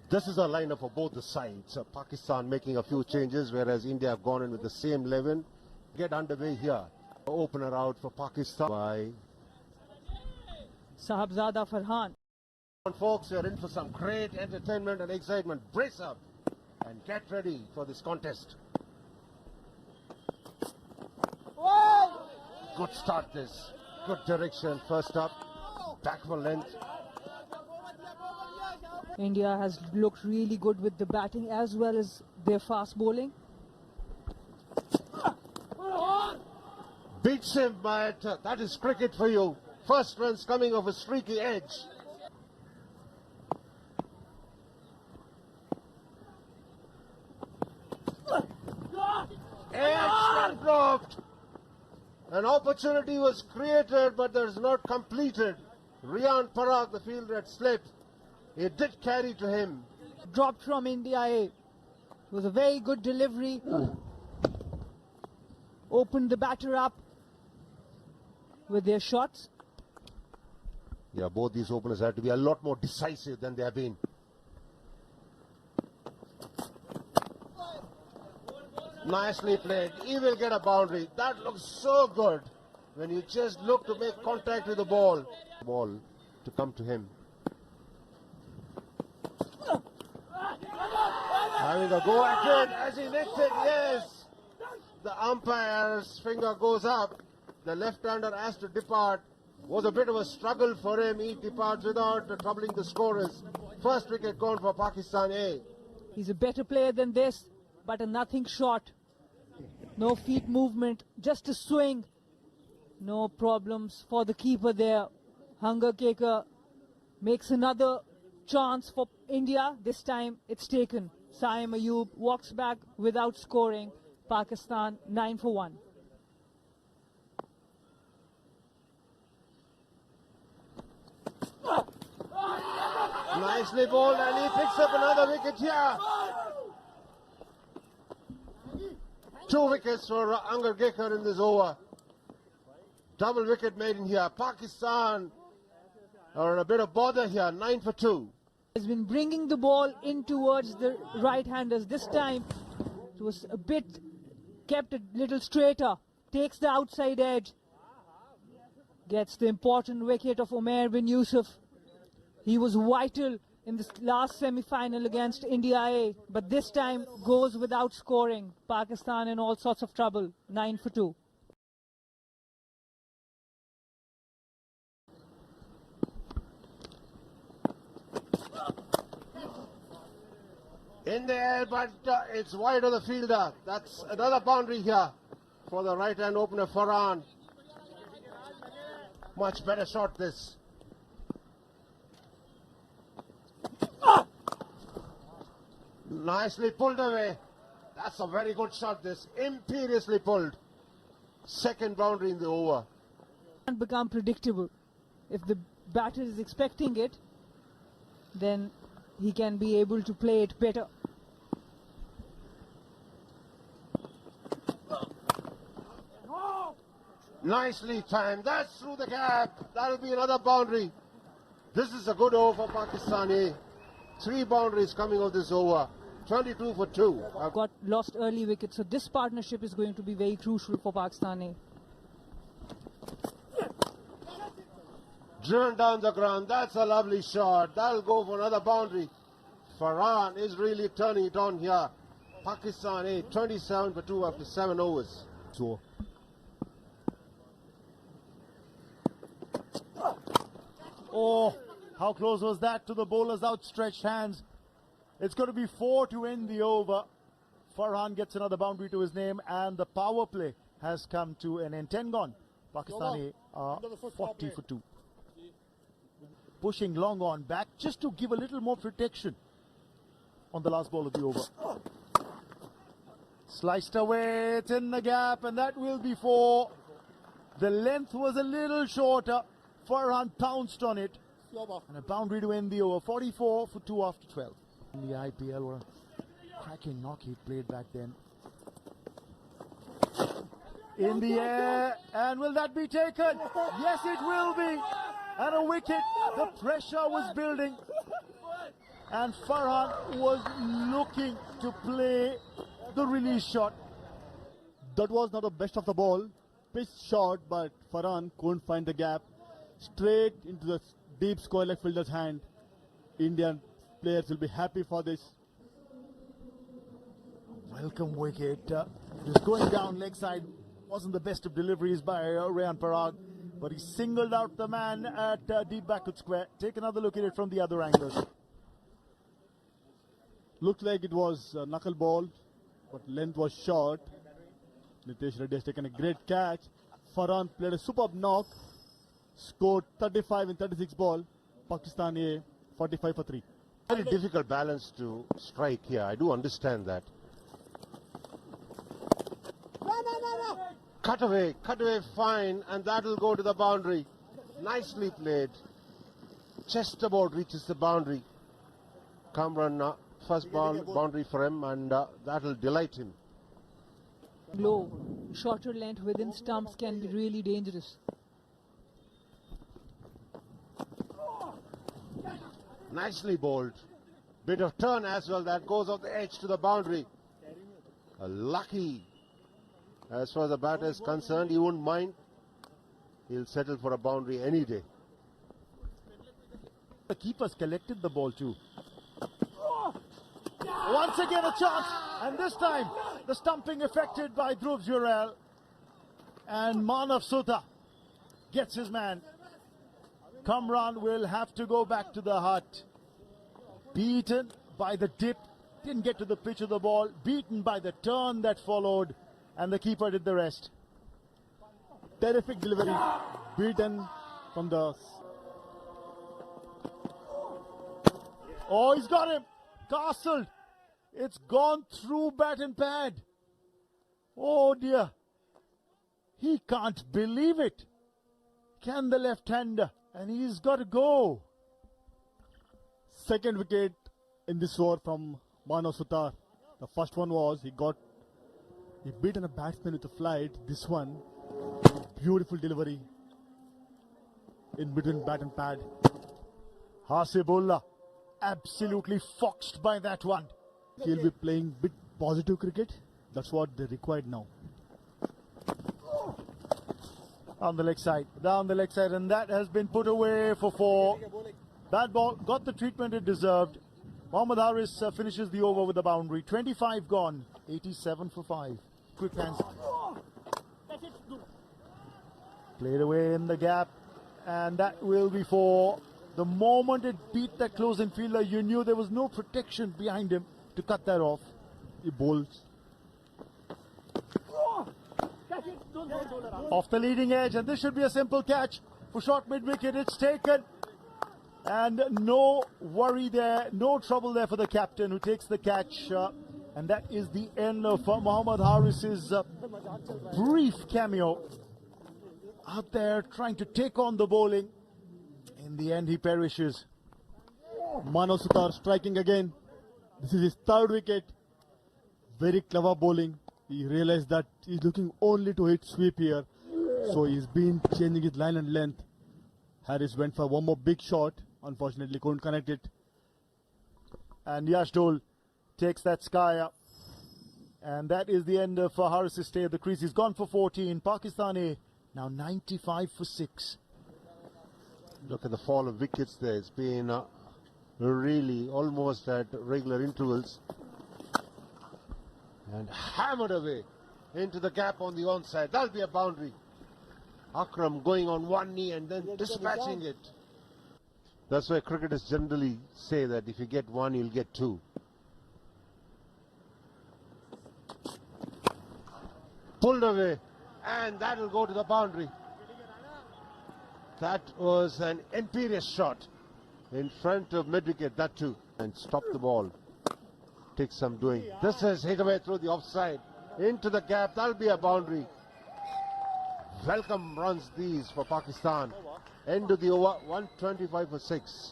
This is a lineup for both the sides. Pakistan making a few changes, whereas India have gone in with the same 11. Get underway here. Opener out for Pakistan by Sahibzada Farhan. Folks, we are in for some great entertainment and excitement. Brace up and get ready for this contest. Good start this. Good direction. First up. Back for length. India has looked really good with the batting as well as their fast bowling. Beats him, but that is cricket for you. First runs coming off a streaky edge. Edge dropped. An opportunity was created, but there's not completed. Rian Parag, the fielder, had slipped. It did carry to him. Dropped from India A. It was a very good delivery. Opened the batter up with their shots. Yeah, both these openers had to be a lot more decisive than they have been. Nicely played. He will get a boundary. That looks so good when you just look to make contact with the ball. Ball to come to him. Having a go at it as he nicked it, yes. The umpire's finger goes up. The left-hander has to depart. Was a bit of a struggle for him. He departs without troubling the scorers. First wicket gone for Pakistan A. He's a better player than this, but a nothing shot. No feet movement, just a swing. No problems for the keeper there. Hunger Kaker makes another chance for India. This time it's taken. Saim Ayub walks back without scoring. Pakistan 9 for 1. Nicely bowled, and he picks up another wicket here. 2 wickets for Hunger Kaker in this over. Double wicket made in here. Pakistan are in a bit of bother here. 9 for 2. Has been bringing the ball in towards the right-handers. This time it was a bit kept a little straighter. Takes the outside edge. Gets the important wicket of Umair bin Yusuf. He was vital in this last semi-final against India A, but this time goes without scoring. Pakistan in all sorts of trouble. 9 for 2. In the air, but it's wide of the fielder. That's another boundary here for the right-hand opener, Farhan. Much better shot this. Nicely pulled away. That's a very good shot this. Imperiously pulled. Second boundary in the over. Can't become predictable. If the batter is expecting it, then he can be able to play it better. Nicely timed. That's through the gap. That'll be another boundary. This is a good over for Pakistan A. 3 boundaries coming of this over. 22 for 2. Got lost early wicket, so this partnership is going to be very crucial for Pakistan A. Driven down the ground. That's a lovely shot. That'll go for another boundary. Farhan is really turning it on here. Pakistan A 27 for 2 after 7 overs. So oh, how close was that to the bowler's outstretched hands. It's going to be 4 to end the over. Farhan gets another boundary to his name, and the power play has come to an end. 10 gone. Pakistani are 40 for 2. Pushing long on back just to give a little more protection on the last ball of the over. Sliced away, it's in the gap, and that will be 4. The length was a little shorter. Farhan pounced on it, and a boundary to end the over. 44 for 2 after 12. In the IPL, what a cracking knock he played back then. In the air, and will that be taken? Yes, it will be. And a wicket. The pressure was building, and Farhan was looking to play the release shot. That was not the best of the ball. Pitch shot, but Farhan couldn't find the gap. Straight into the deep square leg fielder's hand. Indian players will be happy for this. Welcome wicket. Just going down leg side. Wasn't the best of deliveries by Rayan Parag, but he singled out the man at deep backward square. Take another look at it from the other angles. Looked like it was a knuckle ball, but length was short. Nitesh Reddy has taken a great catch. Farhan played a superb knock. Scored 35 in 36 ball. Pakistan A 45 for 3. Very difficult balance to strike here. I do understand that. Cut away fine, and that'll go to the boundary. Nicely played. Just about reaches the boundary. Kamran, first boundary for him, and that'll delight him. Low, shorter length within stumps can be really dangerous. Nicely bowled. Bit of turn as well. That goes off the edge to the boundary. Lucky. As far as the batter is concerned, he won't mind. He'll settle for a boundary any day. The keepers collected the ball too. Once again a chance, and this time the stumping affected by Dhruv Jurel, and Manav Sudha gets his man. Kamran will have to go back to the hut. Beaten by the dip, didn't get to the pitch of the ball, beaten by the turn that followed, and the keeper did the rest. Terrific delivery. Beaten from the... Oh, he's got him. Castled. It's gone through bat and pad. Oh dear. He can't believe it. Can the left-hander? And he's got to go. Second wicket in this over from Manav Sutar. The first one was he beaten a batsman with a flight. This one, beautiful delivery in between bat and pad. Hasibullah absolutely foxed by that one. He'll be playing bit positive cricket. That's what they required now. On the leg side, down the leg side, and that has been put away for 4. That ball got the treatment it deserved. Mohammad Haris finishes the over with a boundary. 25 gone, 87 for 5. Quick hands. Played away in the gap, and that will be 4. The moment it beat that close-in fielder, you knew there was no protection behind him to cut that off. He bowls. Off the leading edge, and this should be a simple catch for short mid-wicket. It's taken, and no worry there, no trouble there for the captain who takes the catch, and that is the end of Mohammad Haris's brief cameo out there trying to take on the bowling. In the end, he perishes. Manav Sutar striking again. This is his 3rd wicket. Very clever bowling. He realized that he's looking only to hit sweep here. So he's been changing his line and length. Harris went for one more big shot. Unfortunately, couldn't connect it. And Yashdol takes that sky up. And that is the end of Haris' stay at the crease. He's gone for 14. Pakistan A now 95 for 6. Look at the fall of wickets there. It's been really almost at regular intervals. And hammered away into the gap on the onside. That'll be a boundary. Akram going on one knee and then dispatching it. That's why cricketers generally say that if you get one, you'll get 2. Pulled away, and that'll go to the boundary. That was an imperious shot in front of mid-wicket, that too. And stop the ball. Takes some doing. This is hit away through the offside. Into the gap, that'll be a boundary. Welcome runs these for Pakistan. End of the over, 125 for 6.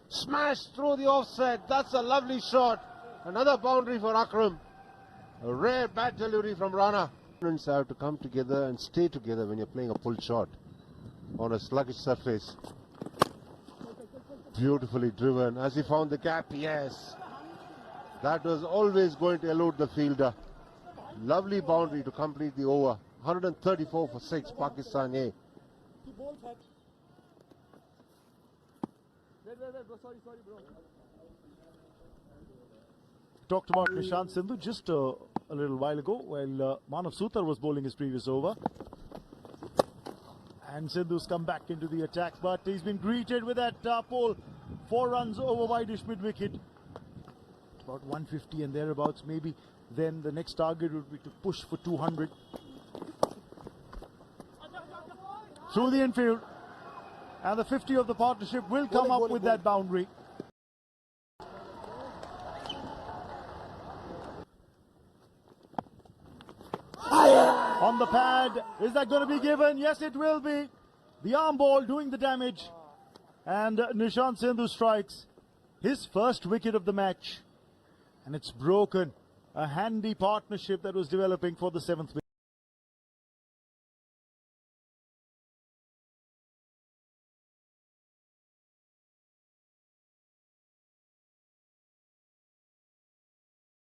Smashed through the offside. That's a lovely shot. Another boundary for Akram. A rare bat delivery from Rana. Opponents have to come together and stay together when you're playing a full shot. on a sluggish surface. Beautifully driven. Has he found the gap? Yes. That was always going to elude the fielder. Lovely boundary to complete the over. 134 for 6, Pakistan A. Talked about Nishant Sindhu just a little while ago while Manav Sutar was bowling his previous over. And Sindhu's come back into the attack, but he's been greeted with that pole. 4 runs over wideish mid-wicket. About 150 and thereabouts. Maybe then the next target would be to push for 200. Through the infield. And the 50 of the partnership will come up with that boundary. On the pad, is that going to be given? Yes, it will be. The arm ball doing the damage. And Nishant Sindhu strikes his first wicket of the match. And it's broken. A handy partnership that was developing for the 7th wicket.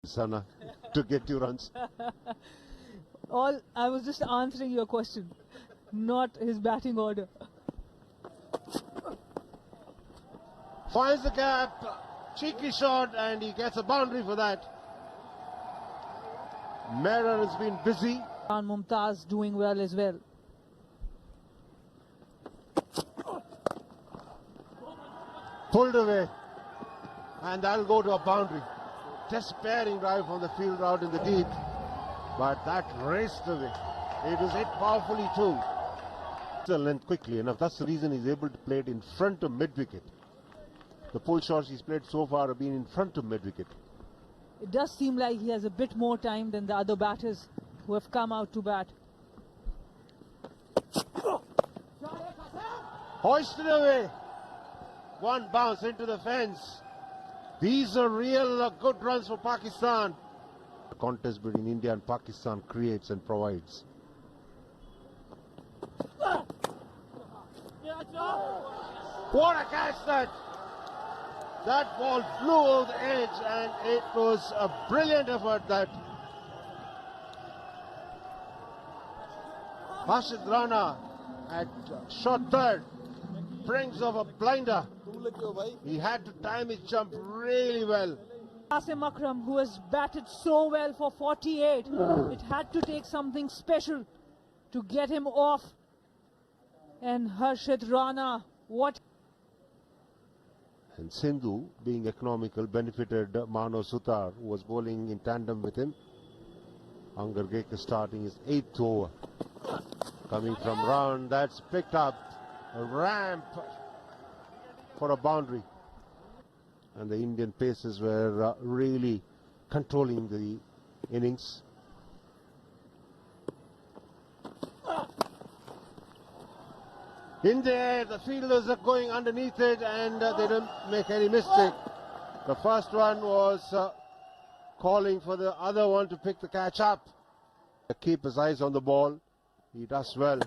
Sana, to get 2 runs. I was just answering your question, not his batting order. Finds the gap, cheeky shot, and he gets a boundary for that. Mehra has been busy. And Mumtaz doing well as well. Pulled away, and that'll go to a boundary. Despairing drive from the field out in the deep, but that raced away. It was hit powerfully too. The length quickly enough. That's the reason he's able to play it in front of mid-wicket. The pull shots he's played so far have been in front of mid-wicket. It does seem like he has a bit more time than the other batters who have come out to bat. Hoisted away. One bounce into the fence. These are real good runs for Pakistan. The contest between India and Pakistan creates and provides. What a catch that! That ball flew over the edge, and it was a brilliant effort that Harshit Rana at shot third brings off a blinder. He had to time his jump really well. Qasim Akram, who has batted so well for 48, it had to take something special to get him off. And Harshit Rana, what? And Sindhu, being economical, benefited Manav Sutar, who was bowling in tandem with him. Angar Gekar starting his 8th over. Coming from round, that's picked up. A ramp for a boundary. And the Indian paces were really controlling the innings. In the air, the fielders are going underneath it, and they don't make any mistake. The first one was calling for the other one to pick the catch up. Keep his eyes on the ball. He does well.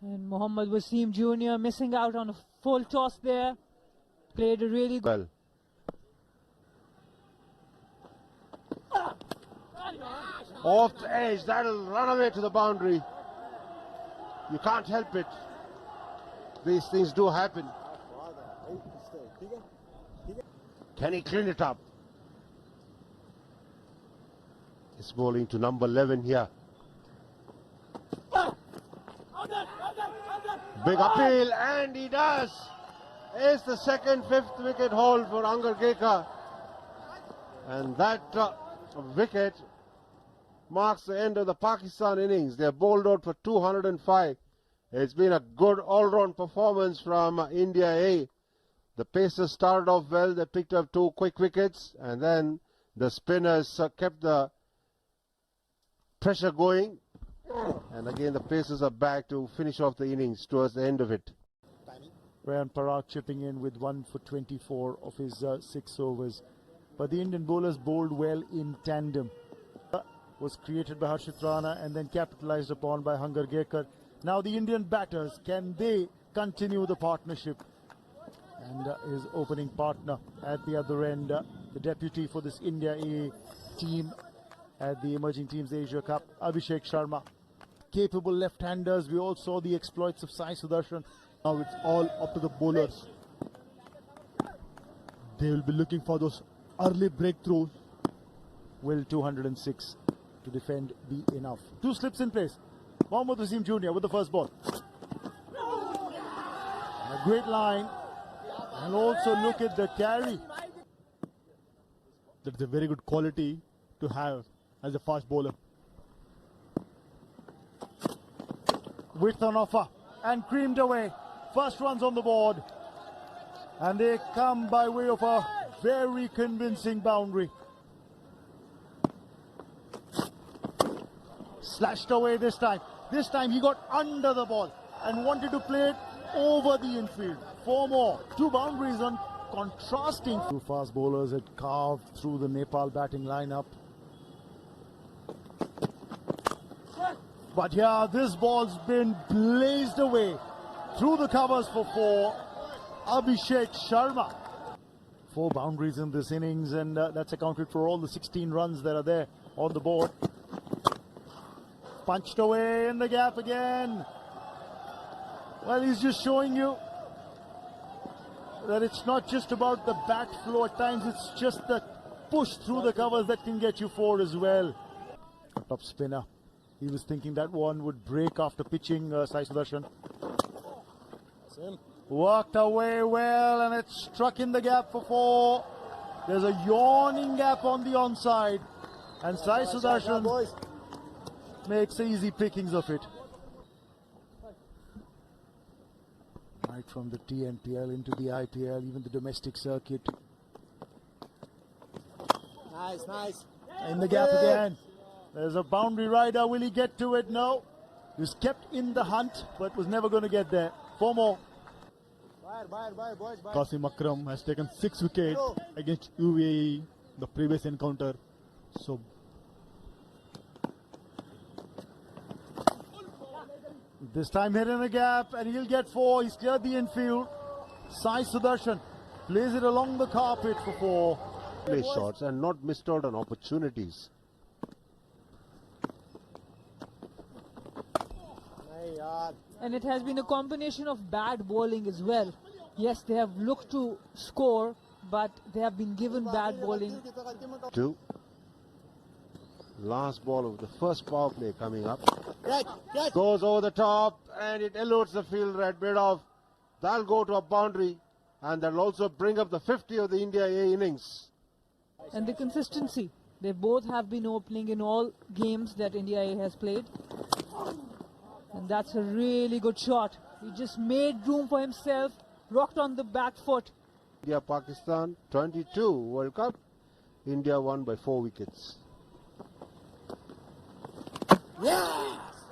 And Mohammad Wasim Jr. missing out on a full toss there. Played a really good. Well. Off the edge, that'll run away to the boundary. You can't help it. These things do happen. Can he clean it up? He's bowling to number 11 here. Big appeal, and he does. It's the second, 5th wicket haul for Angar Gekar. And that wicket marks the end of the Pakistan innings. They are bowled out for 205. It's been a good all-round performance from India A. The pacers started off well. They picked up 2 quick wickets, and then the spinners kept the pressure going. And again, the pacers are back to finish off the innings towards the end of it. Ryan Parag chipping in with 1 for 24 of his 6 overs. But the Indian bowlers bowled well in tandem. Was created by Harshit Rana and then capitalized upon by Angar Gekar. Now the Indian batters, can they continue the partnership? And his opening partner at the other end, the deputy for this India A team at the Emerging Teams Asia Cup, Abhishek Sharma. Capable left-handers. We all saw the exploits of Sai Sudarshan. Now it's all up to the bowlers. They will be looking for those early breakthroughs. Will 206 to defend be enough? Two slips in place. Mohammad Wasim Jr. with the first ball. A great line. And also look at the carry. That's a very good quality to have as a fast bowler. Width on offer and creamed away. First runs on the board. And they come by way of a very convincing boundary. Slashed away this time. This time he got under the ball and wanted to play it over the infield. Four more. Two boundaries on contrasting. Two fast bowlers had carved through the Nepal batting lineup. But yeah, this ball's been blazed away through the covers for four. Abhishek Sharma. 4 boundaries in this innings, and that's accounted for all the 16 runs that are there on the board. Punched away in the gap again. Well, he's just showing you that it's not just about the bat flow. At times it's just the push through the covers that can get you 4 as well. Top spinner. He was thinking that one would break after pitching Sai Sudarshan. Worked away well, and it struck in the gap for 4. There's a yawning gap on the onside, and Sai Sudarshan makes easy pickings of it. Right from the TNPL into the IPL, even the domestic circuit. Nice, nice. In the gap again. There's a boundary rider. Will he get to it? No. He was kept in the hunt, but was never going to get there. 4 more. Qasim Akram has taken 6 wickets against UAE the previous encounter. So this time hit in the gap, and he'll get 4. He's cleared the infield. Sai Sudarshan plays it along the carpet for 4. Play shots and not missed out on opportunities. And it has been a combination of bad bowling as well. Yes, they have looked to score, but they have been given bad bowling. 2. Last ball of the first power play coming up. Goes over the top, and it eludes the fielder at mid-off. That'll go to a boundary, and that'll also bring up the 50 of the India A innings. And the consistency. They both have been opening in all games that India A has played. And that's a really good shot. He just made room for himself, rocked on the back foot. India-Pakistan 22 World Cup. India won by 4 wickets.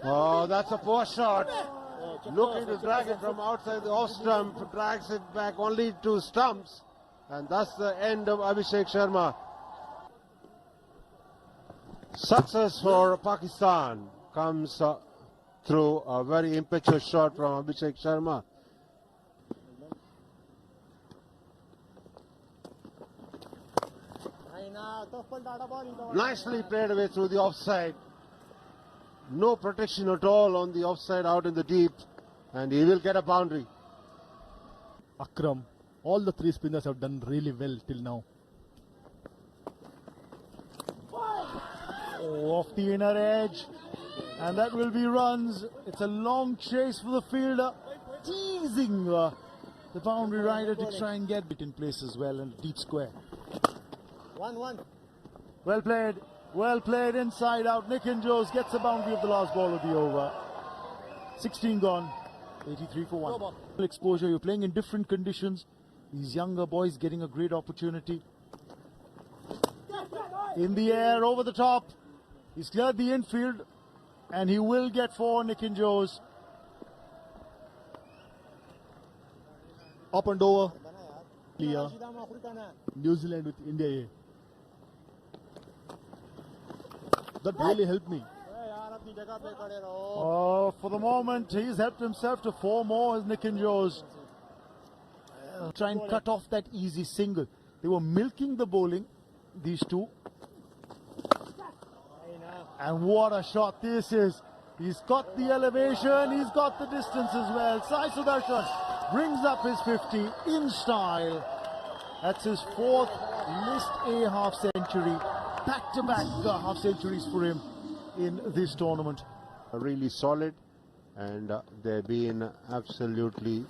Oh, that's a poor shot. Looking to drag it from outside the off stump, drags it back only to stumps. And that's the end of Abhishek Sharma. Success for Pakistan comes through a very impetuous shot from Abhishek Sharma. Nicely played away through the offside. No protection at all on the offside out in the deep, and he will get a boundary. Akram, all the 3 spinners have done really well till now. Oh, off the inner edge, and that will be runs. It's a long chase for the fielder, teasing the boundary rider to try and get it in place as well, in a deep square. 1-1. Well played inside out. Nikin Jose gets the boundary of the last ball of the over. 16 gone, 83 for 1. Exposure, you're playing in different conditions. These younger boys getting a great opportunity. In the air, over the top. He's cleared the infield, and he will get 4, Nikin Jose. Up and over. Clear. New Zealand with India A. That really helped me. Oh, for the moment, he's helped himself to 4 more as Nikin Joes try and cut off that easy single. They were milking the bowling, these two. And what a shot this is. He's got the elevation, he's got the distance as well. Sai Sudarshan brings up his 50 in style. That's his 4th list A half century. Back-to-back half centuries for him in this tournament. Really solid, and they've been absolutely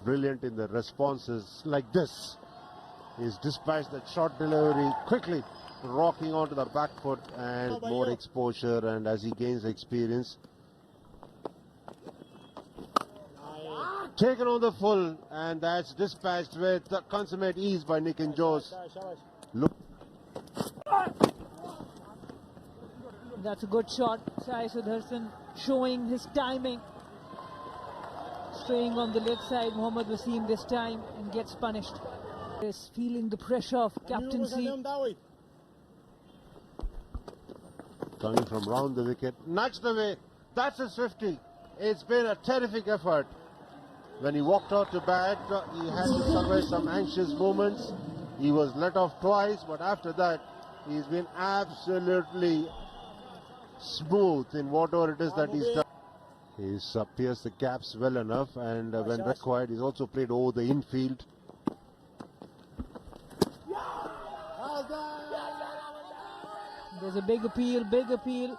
brilliant in the responses like this. He's dispatched that short delivery quickly, rocking onto the back foot, and more exposure, and as he gains experience, taken on the full, and that's dispatched with consummate ease by Nikin Joes. Look. That's a good shot. Sai Sudarshan showing his timing. Staying on the leg side, Mohammad Wasim this time, and gets punished. Is feeling the pressure of captaincy. Coming from round the wicket, nudged away. That's his 50. It's been a terrific effort. When he walked out to bat, he had to survive some anxious moments. He was let off twice, but after that, he's been absolutely smooth in whatever it is that he's done. He's pierced the gaps well enough, and when required, he's also played over the infield. There's a big appeal.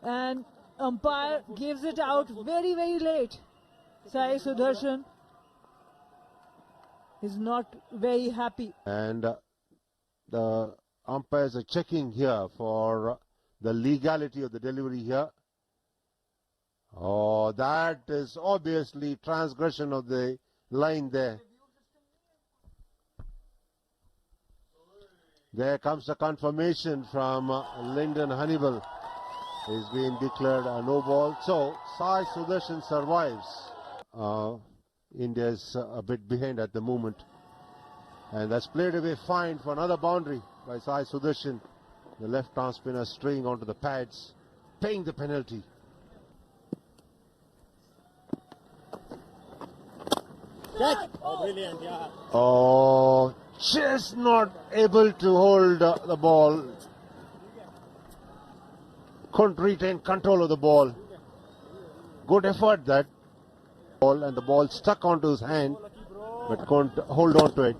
And umpire gives it out very, very late. Sai Sudarshan is not very happy. And the umpires are checking here for the legality of the delivery here. Oh, that is obviously transgression of the line there. There comes a confirmation from Lyndon Honeyball. He's been declared a no ball. So Sai Sudarshan survives. India's a bit behind at the moment. And that's played away fine for another boundary by Sai Sudarshan. The left arm spinner straying onto the pads, paying the penalty. Oh, brilliant, yeah. Oh, just not able to hold the ball. Couldn't retain control of the ball. Good effort that. Ball, and the ball stuck onto his hand, but couldn't hold on to it.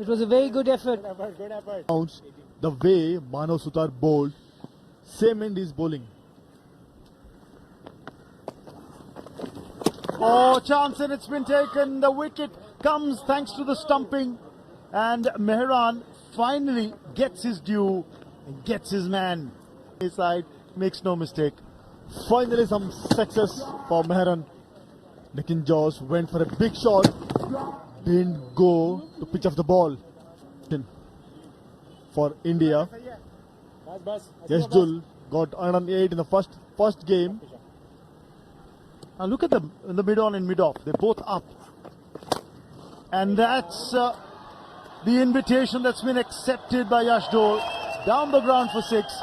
It was a very good effort. Good effort. The way Mano Sutar bowled, same end is bowling. Oh, chance, and it's been taken. The wicket comes thanks to the stumping, and Mehran finally gets his due and gets his man. His side makes no mistake. Finally some success for Mehran. Nikin Joes went for a big shot, didn't go to pitch off the ball. For India, Yashdul got 108 in the first game. Now look at them in the mid-on and mid-off. They're both up. And that's the invitation that's been accepted by Yashdul. Down the ground for 6.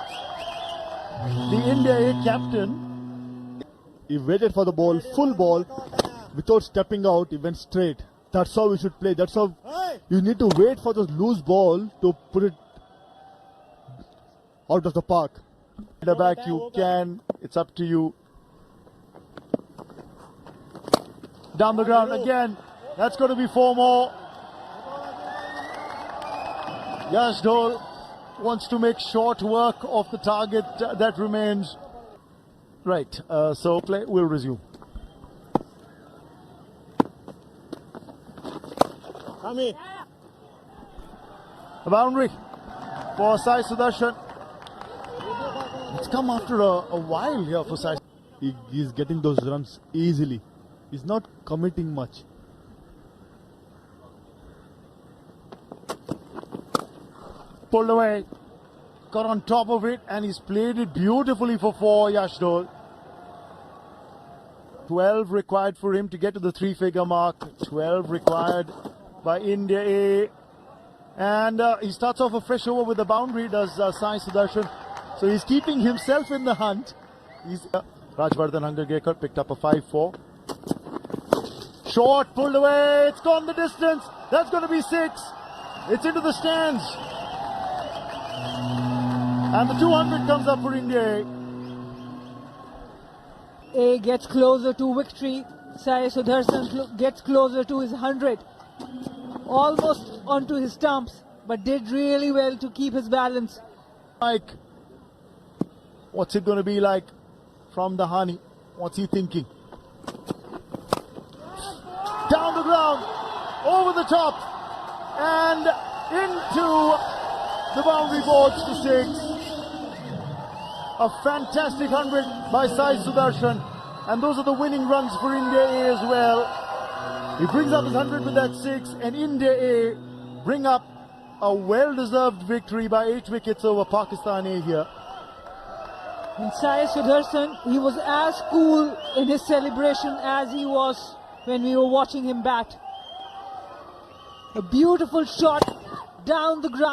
The India A captain. He waited for the ball, full ball, without stepping out. He went straight. That's how we should play. That's how you need to wait for the loose ball to put it out of the park. In the back you can. It's up to you. Down the ground again. That's going to be 4 more. Yashdul wants to make short work of the target that remains. Right, so play will resume. Come in. A boundary for Sai Sudarshan. It's come after a while here for Sai. He's getting those runs easily. He's not committing much. Pulled away, got on top of it, and he's played it beautifully for 4, Yashdul. 12 required for him to get to the 3-figure mark. 12 required by India A. And he starts off a fresh over with the boundary, does Sai Sudarshan. So he's keeping himself in the hunt. Rajvardhan Hangargekar picked up a 5-4. Short, pulled away, it's gone the distance. That's going to be 6. It's into the stands. And the 200 comes up for India. A gets closer to victory. Sai Sudarshan gets closer to his 100. Almost onto his stumps, but did really well to keep his balance. Mike, what's it going to be like from the Hani? What's he thinking? Down the ground, over the top, and into the boundary boards to 6. A fantastic 100 by Sai Sudarshan, and those are the winning runs for India A as well. He brings up his 100 with that 6, and India A bring up a well-deserved victory by 8 wickets over Pakistan A here. And Sai Sudarshan, he was as cool in his celebration as he was when we were watching him bat. A beautiful shot down the ground.